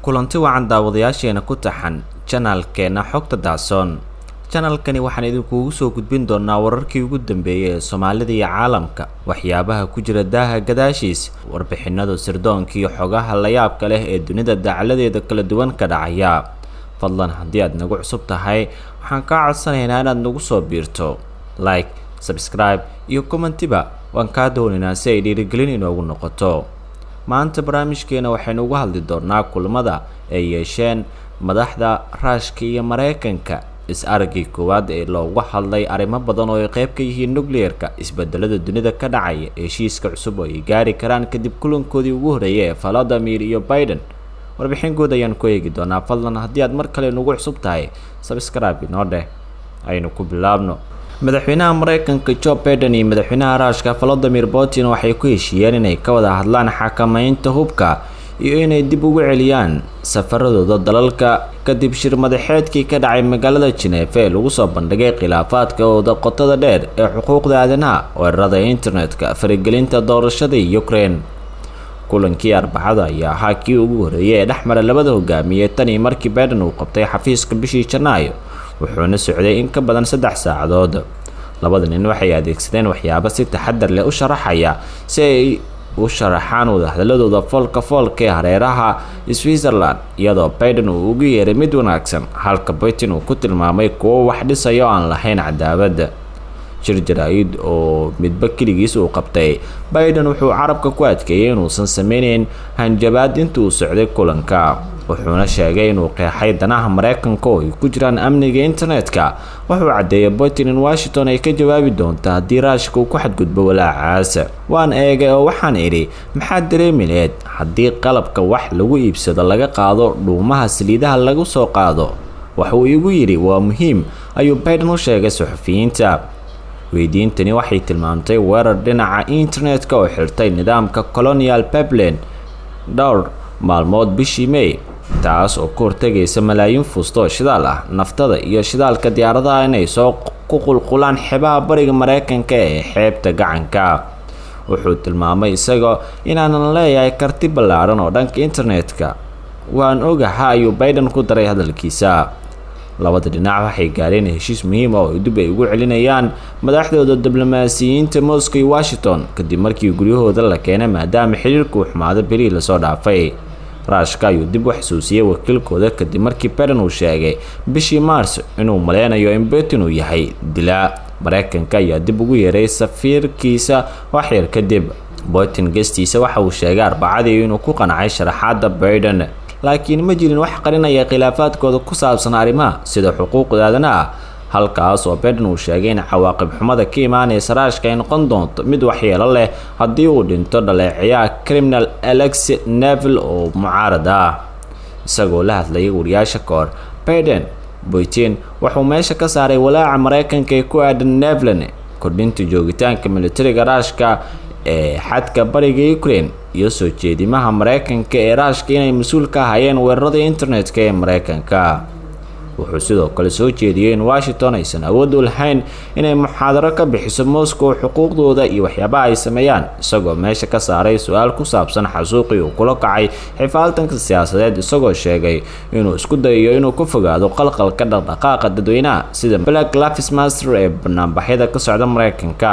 kulanti wacan daawadayaasheena ku taxan channelkeena xogta daasoon. Channelkani waxaan idinkugu soo gudbin doonaa wararkii ugu dambeeyay ee Soomaalida iyo caalamka, waxyaabaha ku jira daaha gadaashiis, warbixinada sirdoonka iyo xogaha la yaabka leh ee dunida dacaladeeda kala duwan ka dhacaya. Fadlan haddii aad nagu cusub tahay, waxaan kaa codsanaynaa inaad nagu soo biirto like, subscribe iyo commentiba waan kaa doonaynaa si ay dhiirigelin inoogu noqoto. maanta barnaamijkeena waxaynu uga hadli doonaa kulamada ay yeesheen madaxda Ruushka iyo Mareykanka is-aragii koowaad ee looga hadlay arrimo badan oo ay qayb ka yihiin nuclear-ka, isbedelada dunida ka dhacaya, heshiiska cusub oo ay gaari karaan kadib kulankoodii ugu horeeyay ee Vladimir iyo Biden. warbixin guud ayaan ku eegi doonaa. Fadlan haddii aad mar kale nagu cusub tahay, subscribe inoo dheh. aynu ku bilaabno. madaxweynaha Mareykanka Joe Biden iyo madaxweynaha Ruushka Vladimir Putin waxay ku heshiiyeen inay ka wada hadlaan xakamaynta hubka iyo inay dib ugu celiyaan safaradooda dalalka kadib shir madaxeedkii ka dhacay magaalada Geneva ee lagu soo bandhigay khilaafaadka qotada dheer ee xuquuqda aadanaha, weerarada internetka, faragelinta doorashada Ukraine. kulankii Arbacada ayaa ahaa kii ugu horeeyay ee dhexmara labada hogaamiye tan iyo markii Biden uu qabtay xafiiska bishii Janaayo, wuxuuna socday in ka badan 3 saacadood. labada nin waxay adeegsadeen waxyaabo si taxadar leh u sharaxaya si ay u sharaxaan wadahadalladooda foolka ee hareeraha Switzerland, iyadoo Biden uu ugu yeeray mid wanaagsan halka Putin uu ku tilmaamay kuwo wax dhisaya oo aan lahayn cadaawad. shir jaraa'id oo midba kaligiis uu qabtay, Biden wuxuu carabka ku adkeeyay inuusan sameynayn hanjabaad intuu socday kulanka, wuxuuna sheegay inuu qeexay danaha Mareykanka oo ay ku jiraan amniga internetka. wuxuu cadeeyay Putin in Washington ay ka jawaabi doonto haddii Ruushka uu ku xadgudbo walaacaas. waan eegay oo waxaan idhi, maxaad dareemi lahayd haddii qalabka wax lagu iibsado laga qaado dhuumaha saliidaha lagu soo qaado? wuxuu igu yidhi waa muhiim, ayuu Biden u sheegay suxufiyiinta. weydiintani waxay tilmaamtay weerar dhinaca internetka oo xirtay nidaamka Colonial Pipeline dhowr maalmood bishii May, taas oo ka hortagaysa malaayiin fuusto shidaal ah, naftada iyo shidaalka diyaaradaha inay soo qulqulaan xeebaha bariga Mareykanka ee xeebta gacanka. wuxuu tilmaamay isagoo inaanan leeyahay karti ballaaran oo dhanka internetka. waan ogahay, ayuu Biden ku daray hadalkiisa. labada dhinac waxay gaareen heshiis muhiim ah oo dib ay ugu celinayaan madaxdooda diblomaasiyiinta Moscow iyo Washington kadib markii guryahooda la keenay maadaama xiriirku uu xumaaday bilii la soo dhaafay. Ruushka ayuu dib u xasuusiyay wakiilkooda kadib markii Biden uu sheegay bishii Maars inuu maleynayo in Putin uu yahay dilaa. Mareykanka ayaa dib ugu yeeray safiirkiisa wax yar kadib. Putin gestiisa waxa uu sheegay Arbacadii inuu ku qancay sharaxaadda Biden, laakiin ma jirin wax qarinaya khilaafaadkooda ku saabsan arrimaha sida xuquuqda aadanaha, halkaas oo Biden uu sheegay in cawaaqib xumada ka imaanaysa Ruushka ay noqon doonto mid waxyeelo leh haddii uu dhinto dhaleeceeyaha criminal Alexei Navalny oo mucaarad ah. isagoo la hadlayay wariyaasha kahor, Putin wuxuu meesha ka saaray walaaca Mareykanka ee ku aadan Navalny, kordhinta joogitaanka militariga Ruushka ee xadka bariga Ukraine iyo soo jeedimaha Mareykanka ee Ruushka inay mas'uul ka hayeen weerarada internetka ee Mareykanka. wuxuu sidoo kale soo jeediyay in Washington aysan awood u lahayn inay muxaadaro ka bixiso Moscow xuquuqdooda iyo waxyaabaha ay sameeyaan, isagoo meesha ka saaray su'aal ku saabsan xasuuqii uu kula kacay xifaaltanka siyaasadeed, isagoo sheegay inuu isku dayayo inuu ka fogaado qalqalka dhaqdhaqaaqa dadweynaha sida Black Lives Matter ee banaanbaxyada ka socda Mareykanka.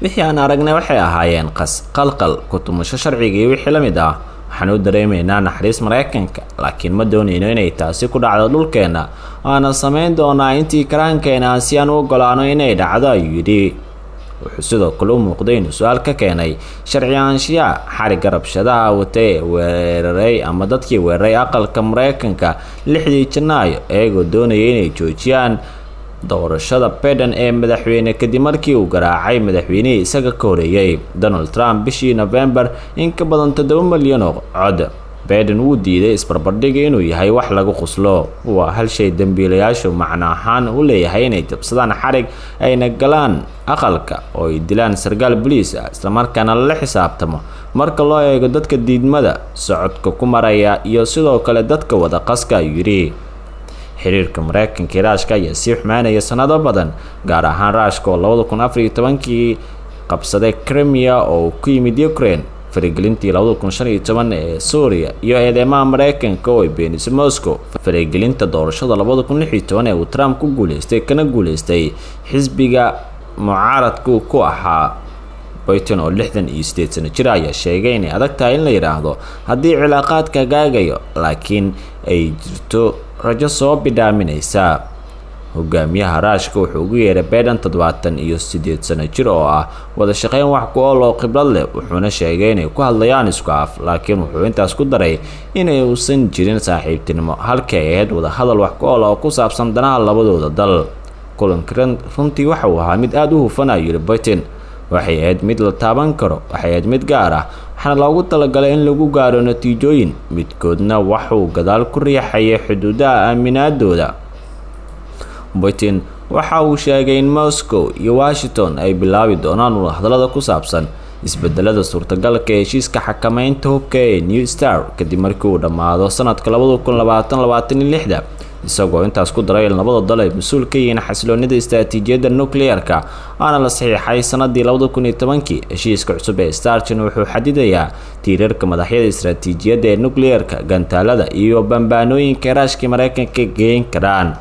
wixii aan aragnay waxay ahaayeen qalqal, ku tumasho sharciga iyo wixii la mid ah. waxaan u dareemaynaa naxariis Mareykanka, laakiin ma doonayno inay taasi ku dhacdo dhulkeena. waana samayn doonaa intii karaankeena si aan u ogolaano inay dhacdo, ayuu yidhi. wuxuu sidoo kale u muuqday inuu su'aal ka keenay sharci ahaanshiyaha xarigga rabshadaha watay ee weeraray ama dadkii weeraray aqalka Mareykanka 6 Janaayo, iyagoo doonaya inay joojiyaan doorashada Biden ee madaxweyne kadib markii uu garaacay madaxweynihii isaga ka horeeyay Donald Trump bishii November in ka badan 7 milyan oo cod. Biden wuu diiday isbarbardhigga inuu yahay wax lagu qoslo. waa hal shay dambiilayaashu macno ahaan u leeyahay inay jabsadaan xarig ayna galaan aqalka oo ay dilaan sargaal booliis ah, isla markaana la xisaabtamo marka loo eego dadka diidmada socodka ku maraya iyo sidoo kale dadka wada qaska, ayuu yidhi. xiriirka Mareykanka iyo Ruushka ayaa sii xumaanaya sanado badan, gaar ahaan Ruushka oo 2014 qabsaday Crimea oo ku yimid Ukraine. faragelintii 2015 ee Suuriya iyo eedeymaha Mareykanka oo ay beenisay Moscow. Faragelinta doorashada 2016 ee uu Trump ku guuleystay xisbiga mucaaradku ku ahaa Putin oo 68 sano jir ayaa sheegay inay adag tahay in la yiraahdo haddii cilaaqaadka gaagayo, laakiin ay jirto rajo soo bidhaaminaysa. hogaamiyaha Ruushka wuxuu ugu yeeray Biden 78 sano jir oo ah wada shaqeyn wax ku ool oo khibrad leh, wuxuuna sheegay inay ku hadlayaan isku af, laakiin wuxuu intaas ku daray inay uusan jirin saaxiibtinimo halkii ay ahayd wada hadal wax ku ool oo ku saabsan danaha labadooda dal. kulankan runtii waxa uu ahaa mid aad u hufan ayuu yiri Putin. waxay ahayd mid la taaban karo, waxay ahayd mid gaar ah, waxaana loogu talagalay in lagu gaaro natiijooyin, midkoodna waxuu gadaal ku riixayay xuduudaha aaminaadooda. Putin waxa uu sheegay in Moscow iyo Washington ay bilaabi doonaan wadahadalada ku saabsan isbedelada suurtagalka ee heshiiska xakamaynta hubka ee New START kadib markii uu dhammaado sanadka 2026, isagoo intaas ku daray in labada dal ay mas'uul ka yihiin xasiloonida istiraatiijiyadda nukliyeerka aana la saxiixay sanadii 2010. heshiiska cusub ee START wuxuu xadidayaa tiirarka madaxyada istiraatiijiyadda ee nukliyeerka, gantaalada iyo bambaanooyinka Ruushka Mareykanka geyn karaan.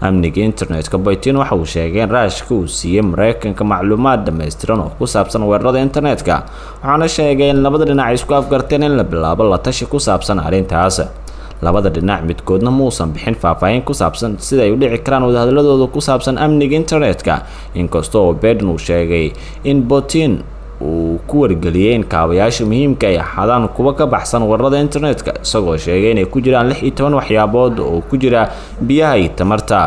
amniga internetka Putin waxa uu sheegay in Ruushka uu siiyay Mareykanka macluumaad dhameystiran oo ku saabsan weerarada internetka, waxaana sheegay in labada dhinac isku afgarteen in la bilaabo la tashi ku saabsan arrintaas. labada dhinac midkoodna muusan bixin faahfaahin ku saabsan sida ay u dhici karaan wadahadaladooda ku saabsan amniga internetka, inkastoo Biden uu sheegay in Putin uu ku wargeliyay in kaabayaasha muhiimka ay ahaadaan kuwa ka baxsan weerarada internetka, isagoo sheegay inay ku jiraan 16 waxyaabood oo ku jira biyaha iyo tamarta.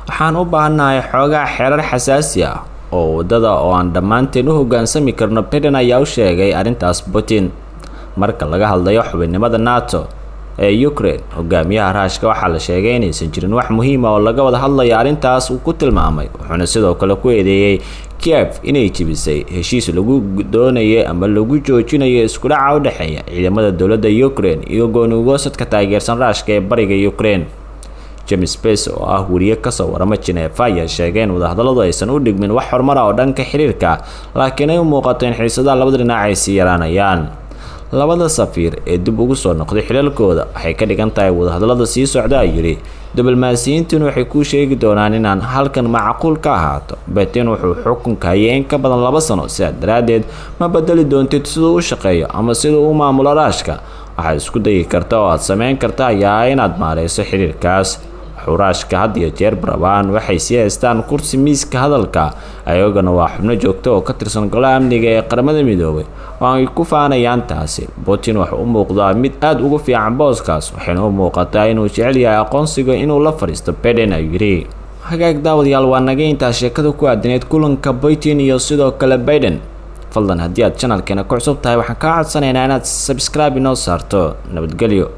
waxaan u baahanahay xoogaa xeerar xasaasi ah oo wadada oo aan dhammaanteen u hoggaansami karno, Biden ayaa u sheegay arrintaas Putin. marka laga hadlayo xubinnimada NATO ee Ukraine, hogaamiyaha Ruushka waxaa la sheegay inaysan jirin wax muhiim ah oo laga wada hadlayo arrintaas uu ku tilmaamay, wuxuuna sidoo kale ku eedeeyay Kiev inay jebisay heshiis lagu doonayay ama lagu joojinayo isku dhaca u dhexeeya ciidamada dowladda Ukraine iyo gooni-u-goosadka taageersan Ruushka ee bariga Ukraine. James Space oo ah wariye ka soo warama Geneva ayaa sheegay in wadahadaladu aysan u dhigmin wax horumar ah oo dhanka xiriirka, laakiin ay u muuqato in xiisadaha labada dhinac ay sii yaraanayaan. labada safiir ee dib ugu soo noqday xilalkooda waxay ka dhigan tahay wadahadalada sii socda ayuu yiri. diblomaasiyiintu waxay ku sheegi doonaan inaan halkan macquul ka ahaato. Putin wuxuu xukunka hayay in ka badan 2 sano, sidaa daraadeed ma bedeli doontid siduu u shaqeeyo ama siduu u maamulo Ruushka. waxaad isku dayi kartaa oo aad sameyn kartaa ayaa inaad maareyso xiriirkaas. Ruushka had iyo jeer barabaan waxay sii haystaan kursi miiska hadalka, ayagana waa xubno joogto oo ka tirsan golaha amniga ee qaramada midoobay oo ay ku faanayaan taasi. Putin waxa uu muuqdaa mid aad ugu fiican booskaas, waxayna u muuqataa inuu jecel yahay aqoonsiga inuu la fariisto Biden ayuu yiri. hagaag daawadayaal, waa naga intaa sheekada ku aadneed kulanka Putin iyo sidoo kale Biden. fadlan haddii aad channelkeena ku cusub tahay waxaan kaa codsanaynaa inaad subscribe inoo saarto. nabadgelyo.